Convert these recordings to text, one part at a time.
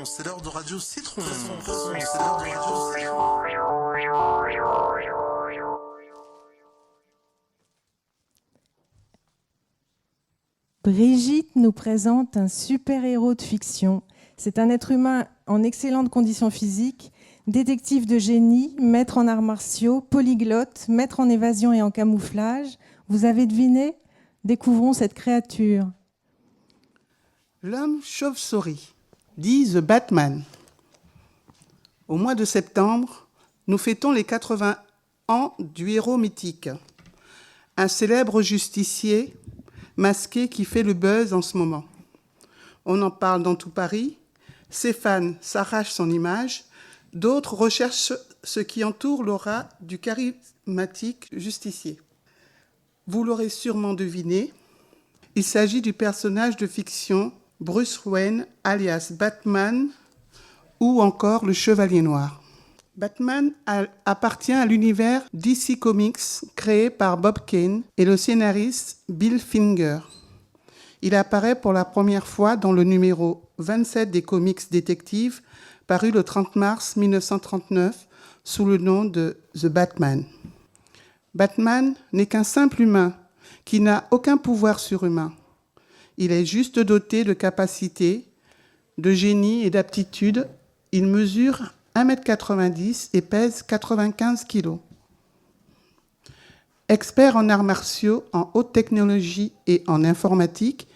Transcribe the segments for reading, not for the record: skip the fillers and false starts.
c'est l'heure de Radio Citron. C'est l'heure de Radio Citron. Brigitte nous présente un super-héros de fiction. C'est un être humain en excellentes conditions physiques, détective de génie, maître en arts martiaux, polyglotte, maître en évasion et en camouflage. Vous avez deviné ? Découvrons cette créature. L'homme chauve-souris, dit The Batman. Au mois de septembre, nous fêtons les 80 ans du héros mythique. Un célèbre justicier masqué qui fait le buzz en ce moment. On en parle dans tout Paris, ses fans s'arrachent son image, d'autres recherchent ce qui entoure l'aura du charismatique justicier. Vous l'aurez sûrement deviné, il s'agit du personnage de fiction Bruce Wayne, alias Batman, ou encore le Chevalier Noir. Batman appartient à l'univers DC Comics créé par Bob Kane et le scénariste Bill Finger. Il apparaît pour la première fois dans le numéro 27 des comics détectives, paru le 30 mars 1939 sous le nom de The Batman. Batman n'est qu'un simple humain qui n'a aucun pouvoir surhumain. Il est juste doté de capacités, de génie et d'aptitudes. Il mesure 1,90 m et pèse 95 kg. Expert en arts martiaux, en haute technologie et en informatique,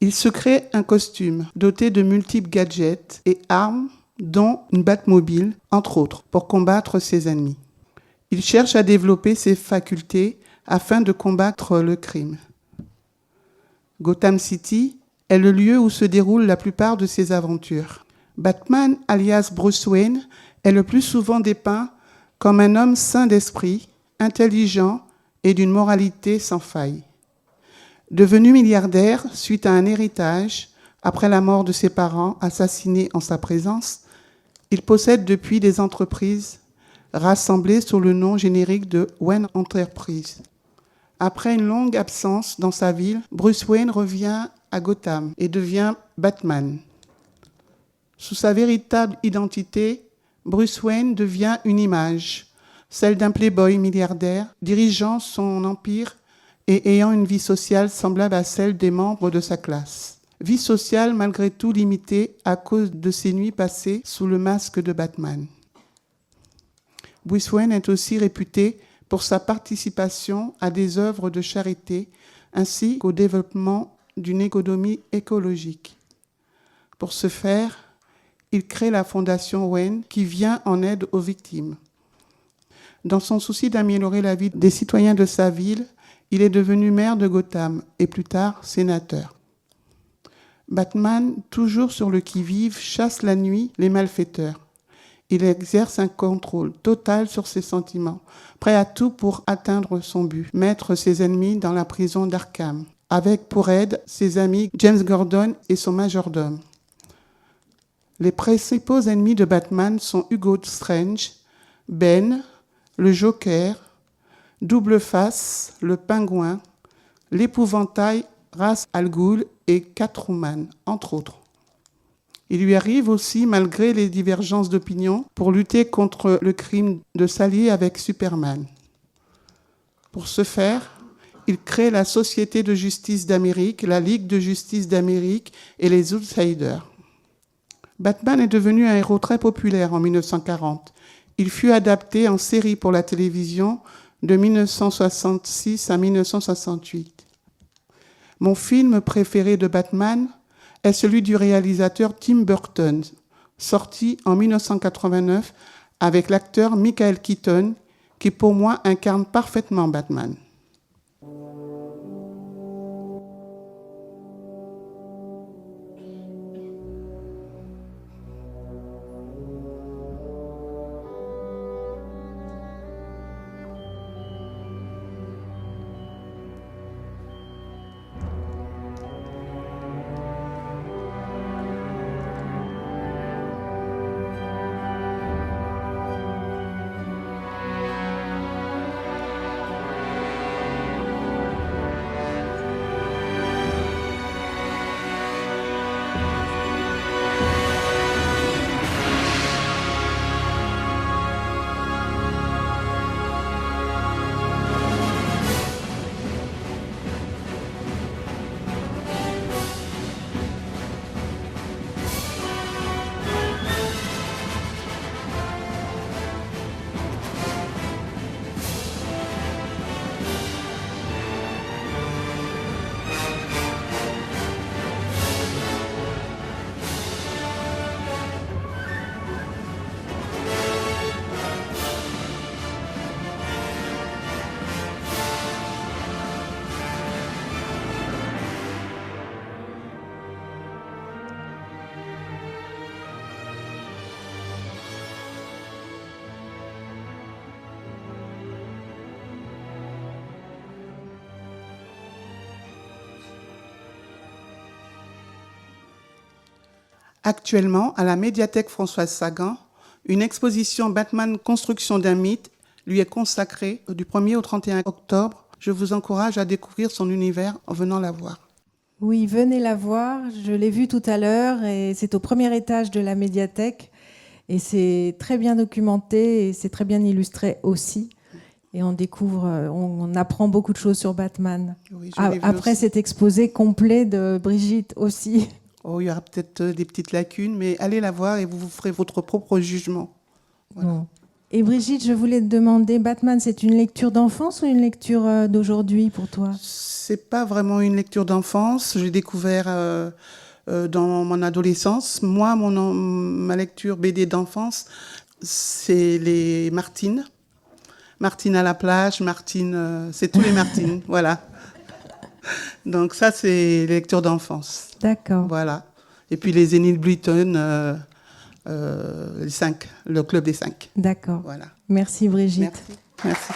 il se crée un costume doté de multiples gadgets et armes, dont une Batmobile, entre autres, pour combattre ses ennemis. Il cherche à développer ses facultés afin de combattre le crime. Gotham City est le lieu où se déroulent la plupart de ses aventures. Batman, alias Bruce Wayne, est le plus souvent dépeint comme un homme sain d'esprit, intelligent et d'une moralité sans faille. Devenu milliardaire suite à un héritage, après la mort de ses parents assassinés en sa présence, il possède depuis des entreprises rassemblées sous le nom générique de Wayne Enterprises. Après une longue absence dans sa ville, Bruce Wayne revient à Gotham et devient Batman. Sous sa véritable identité, Bruce Wayne devient une image, celle d'un playboy milliardaire dirigeant son empire et ayant une vie sociale semblable à celle des membres de sa classe. Vie sociale malgré tout limitée à cause de ses nuits passées sous le masque de Batman. Bruce Wayne est aussi réputé pour sa participation à des œuvres de charité ainsi qu'au développement d'une économie écologique. Pour ce faire, il crée la fondation Wayne qui vient en aide aux victimes. Dans son souci d'améliorer la vie des citoyens de sa ville, il est devenu maire de Gotham et plus tard sénateur. Batman, toujours sur le qui-vive, chasse la nuit les malfaiteurs. Il exerce un contrôle total sur ses sentiments, prêt à tout pour atteindre son but, mettre ses ennemis dans la prison d'Arkham, avec pour aide ses amis James Gordon et son majordome. Les principaux ennemis de Batman sont Hugo Strange, Ben, le Joker, Double Face, le Pingouin, l'Épouvantail, Ra's al Ghul et Catwoman, entre autres. Il lui arrive aussi, malgré les divergences d'opinion, pour lutter contre le crime, de s'allier avec Superman. Pour ce faire, il crée la Société de justice d'Amérique, la Ligue de justice d'Amérique et les Outsiders. Batman est devenu un héros très populaire en 1940. Il fut adapté en série pour la télévision de 1966 à 1968. Mon film préféré de Batman est celui du réalisateur Tim Burton, sorti en 1989 avec l'acteur Michael Keaton, qui pour moi incarne parfaitement Batman. Actuellement, à la médiathèque Françoise Sagan, une exposition Batman Construction d'un mythe lui est consacrée du 1er au 31 octobre. Je vous encourage à découvrir son univers en venant la voir. Oui, venez la voir. Je l'ai vue tout à l'heure et c'est au premier étage de la médiathèque. Et c'est très bien documenté et c'est très bien illustré aussi. Et on découvre, on apprend beaucoup de choses sur Batman. Oui, je l'ai vu Après aussi. cet exposé complet de Brigitte aussi. Oh, il y aura peut-être des petites lacunes, mais allez la voir et vous vous ferez votre propre jugement. Voilà. Bon. Et Brigitte, je voulais te demander, Batman, c'est une lecture d'enfance ou une lecture d'aujourd'hui pour toi? C'est pas vraiment une lecture d'enfance. J'ai découvert dans mon adolescence. Moi, ma lecture BD d'enfance, c'est les Martine. Martine à la plage, Martine, c'est tous les Martines, voilà. Donc ça, c'est les lectures d'enfance. D'accord. Voilà. Et puis les Enid Blyton, les 5, le club des 5. D'accord. Voilà. Merci Brigitte. Merci. Merci.